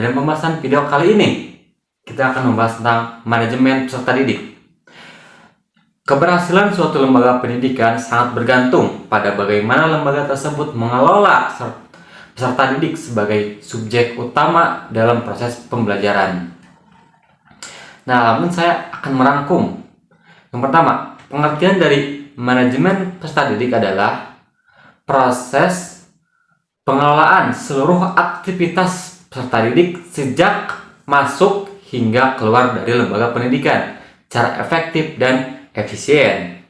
dalam pembahasan video kali ini kita akan membahas tentang manajemen peserta didik. Keberhasilan suatu lembaga pendidikan sangat bergantung pada bagaimana lembaga tersebut mengelola peserta didik sebagai subjek utama dalam proses pembelajaran. Nah, namun saya akan merangkum. Yang pertama, pengertian dari manajemen peserta didik adalah proses pengelolaan seluruh aktivitas peserta didik sejak masuk hingga keluar dari lembaga pendidikan secara efektif dan efisien.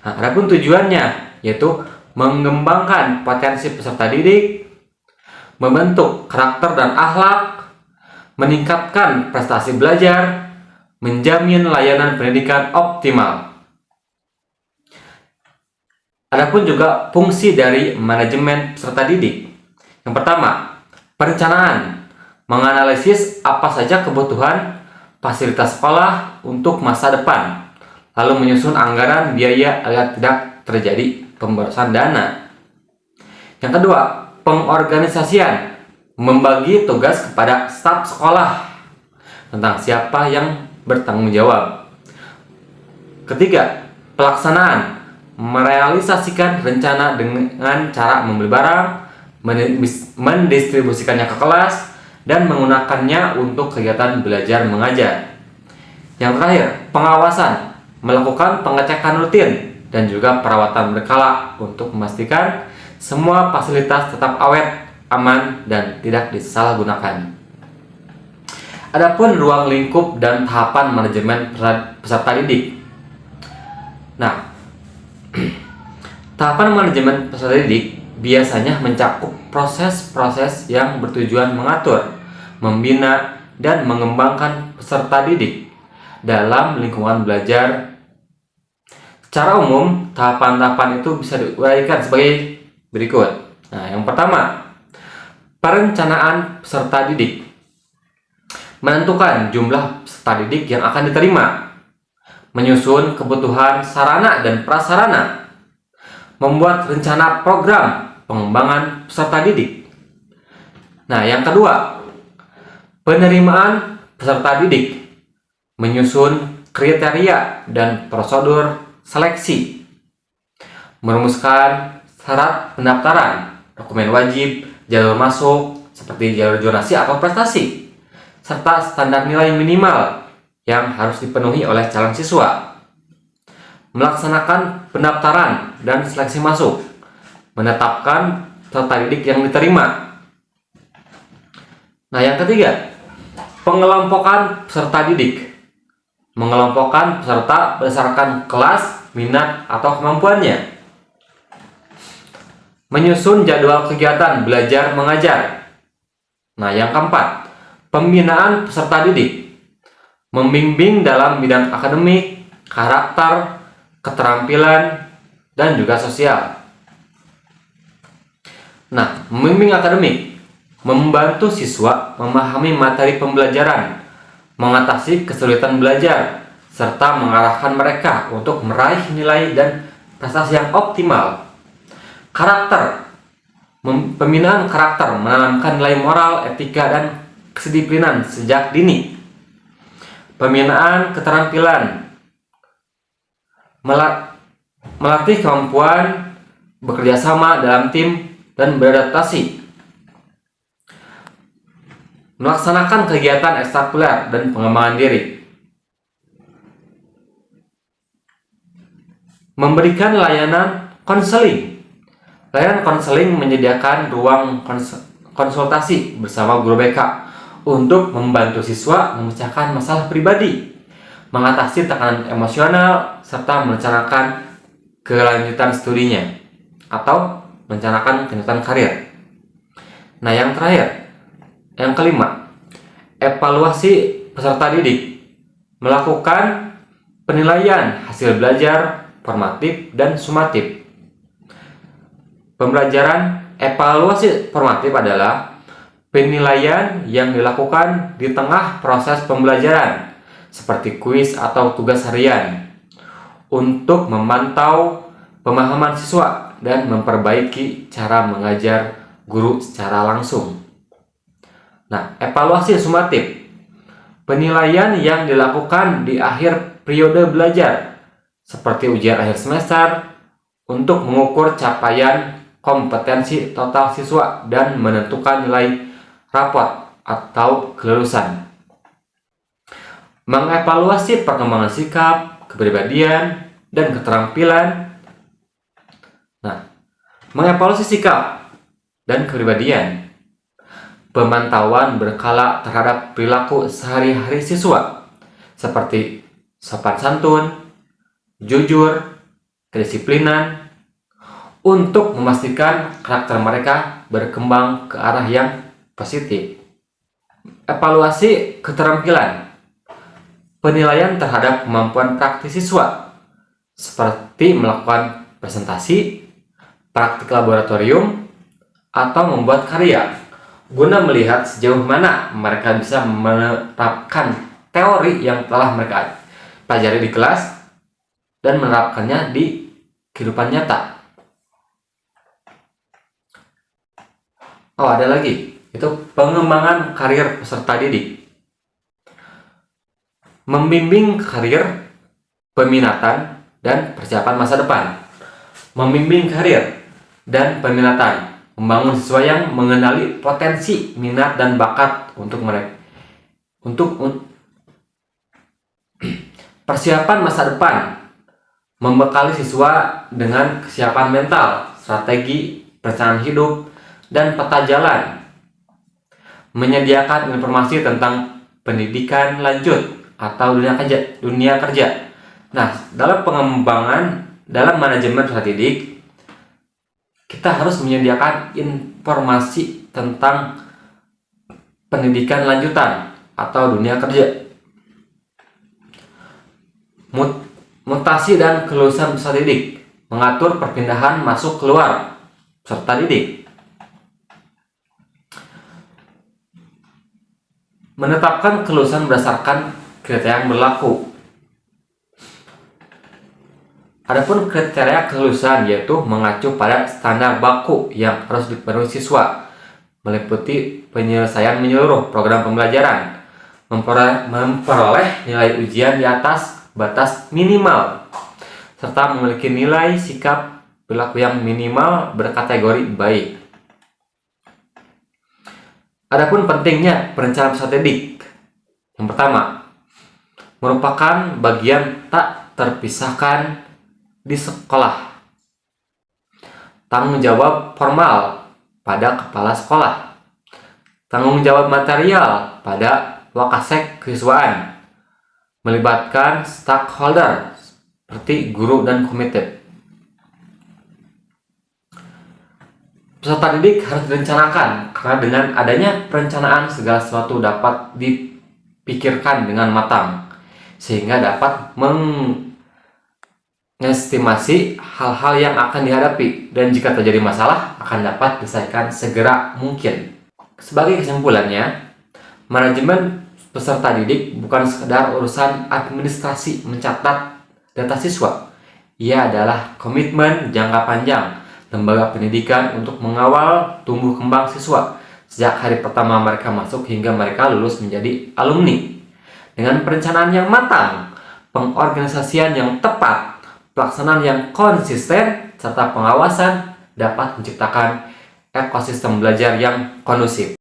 Nah, adapun tujuannya yaitu mengembangkan potensi peserta didik, membentuk karakter dan akhlak, meningkatkan prestasi belajar, menjamin layanan pendidikan optimal. Adapun juga fungsi dari manajemen peserta didik. Yang pertama, perencanaan, menganalisis apa saja kebutuhan fasilitas sekolah untuk masa depan, lalu menyusun anggaran biaya agar tidak terjadi pemborosan dana. Yang kedua, pengorganisasian, membagi tugas kepada staf sekolah tentang siapa yang bertanggung jawab. Ketiga, pelaksanaan, merealisasikan rencana dengan cara membeli barang, mendistribusikannya ke kelas, dan menggunakannya untuk kegiatan belajar mengajar. Yang terakhir, pengawasan, melakukan pengecekan rutin dan juga perawatan berkala untuk memastikan semua fasilitas tetap awet, aman, dan tidak disalahgunakan. Adapun ruang lingkup dan tahapan manajemen peserta didik. Nah, tahapan manajemen peserta didik biasanya mencakup proses-proses yang bertujuan mengatur, membina, dan mengembangkan peserta didik dalam lingkungan belajar. Secara umum, tahapan-tahapan itu bisa diuraikan sebagai berikut. Nah, yang pertama, perencanaan peserta didik. Menentukan jumlah peserta didik yang akan diterima, menyusun kebutuhan sarana dan prasarana, membuat rencana program pengembangan peserta didik. Nah, yang kedua, penerimaan peserta didik, menyusun kriteria dan prosedur seleksi, merumuskan syarat pendaftaran, dokumen wajib, jalur masuk seperti jalur zonasi atau prestasi, serta standar nilai minimal yang harus dipenuhi oleh calon siswa, melaksanakan pendaftaran dan seleksi masuk, menetapkan peserta didik yang diterima. Nah, yang ketiga, pengelompokan peserta didik, mengelompokkan peserta berdasarkan kelas, minat, atau kemampuannya, menyusun jadwal kegiatan belajar mengajar. Nah, yang keempat, pembinaan peserta didik, membimbing dalam bidang akademik, karakter, keterampilan, dan juga sosial. Nah, membimbing akademik, membantu siswa memahami materi pembelajaran, mengatasi kesulitan belajar, serta mengarahkan mereka untuk meraih nilai dan prestasi yang optimal. Karakter, pembinaan karakter, menanamkan nilai moral, etika, dan kedisiplinan sejak dini. Pembinaan keterampilan, melatih kemampuan bekerja sama dalam tim dan beradaptasi. Melaksanakan kegiatan ekstrakurikuler dan pengembangan diri. Memberikan layanan konseling. Layanan konseling menyediakan ruang konsultasi bersama guru BK untuk membantu siswa memecahkan masalah pribadi, mengatasi tekanan emosional, serta merencanakan kelanjutan studinya atau merencanakan kelanjutan karir. Nah, yang terakhir, yang kelima, evaluasi peserta didik, melakukan penilaian hasil belajar formatif dan sumatif. Pembelajaran evaluasi formatif adalah penilaian yang dilakukan di tengah proses pembelajaran, seperti kuis atau tugas harian, untuk memantau pemahaman siswa dan memperbaiki cara mengajar guru secara langsung. Nah, evaluasi sumatif. Penilaian yang dilakukan di akhir periode belajar, seperti ujian akhir semester, untuk mengukur capaian kompetensi total siswa dan menentukan nilai rapot atau kelulusan. Mengevaluasi perkembangan sikap, kepribadian, dan keterampilan. Nah, mengevaluasi sikap dan kepribadian. Pemantauan berkala terhadap perilaku sehari-hari siswa, seperti sopan santun, jujur, kedisiplinan, untuk memastikan karakter mereka berkembang ke arah yang positif. Evaluasi keterampilan. Penilaian terhadap kemampuan praktis siswa, seperti melakukan presentasi, praktik laboratorium, atau membuat karya, guna melihat sejauh mana mereka bisa menerapkan teori yang telah mereka pelajari di kelas dan menerapkannya di kehidupan nyata. Oh, ada lagi, itu pengembangan karir peserta didik. Membimbing karir, peminatan, dan persiapan masa depan. Membimbing karir dan peminatan, membangun siswa yang mengenali potensi, minat, dan bakat untuk mereka. Persiapan masa depan, membekali siswa dengan kesiapan mental, strategi, perencanaan hidup, dan peta jalan. Menyediakan informasi tentang pendidikan lanjut atau dunia kerja. Nah, dalam manajemen peserta didik, kita harus menyediakan informasi tentang pendidikan lanjutan atau dunia kerja. Mutasi dan kelulusan peserta didik, mengatur perpindahan masuk keluar peserta didik. Menetapkan kelulusan berdasarkan kriteria yang berlaku. Adapun kriteria kelulusan yaitu mengacu pada standar baku yang harus dipenuhi siswa, meliputi penyelesaian menyeluruh program pembelajaran, memperoleh nilai ujian di atas batas minimal, serta memiliki nilai sikap perilaku yang minimal berkategori baik. Adapun pentingnya perencanaan peserta didik. Yang pertama, merupakan bagian tak terpisahkan di sekolah. Tanggung jawab formal pada kepala sekolah. Tanggung jawab material pada wakasek kesiswaan. Melibatkan stakeholder seperti guru dan komite. Peserta didik harus direncanakan, karena dengan adanya perencanaan segala sesuatu dapat dipikirkan dengan matang, sehingga dapat mengestimasi hal-hal yang akan dihadapi, dan jika terjadi masalah akan dapat diselesaikan segera mungkin. Sebagai kesimpulannya, manajemen peserta didik bukan sekedar urusan administrasi mencatat data siswa. Ia adalah komitmen jangka panjang lembaga pendidikan untuk mengawal tumbuh kembang siswa sejak hari pertama mereka masuk hingga mereka lulus menjadi alumni. Dengan perencanaan yang matang, pengorganisasian yang tepat, pelaksanaan yang konsisten, serta pengawasan dapat menciptakan ekosistem belajar yang kondusif.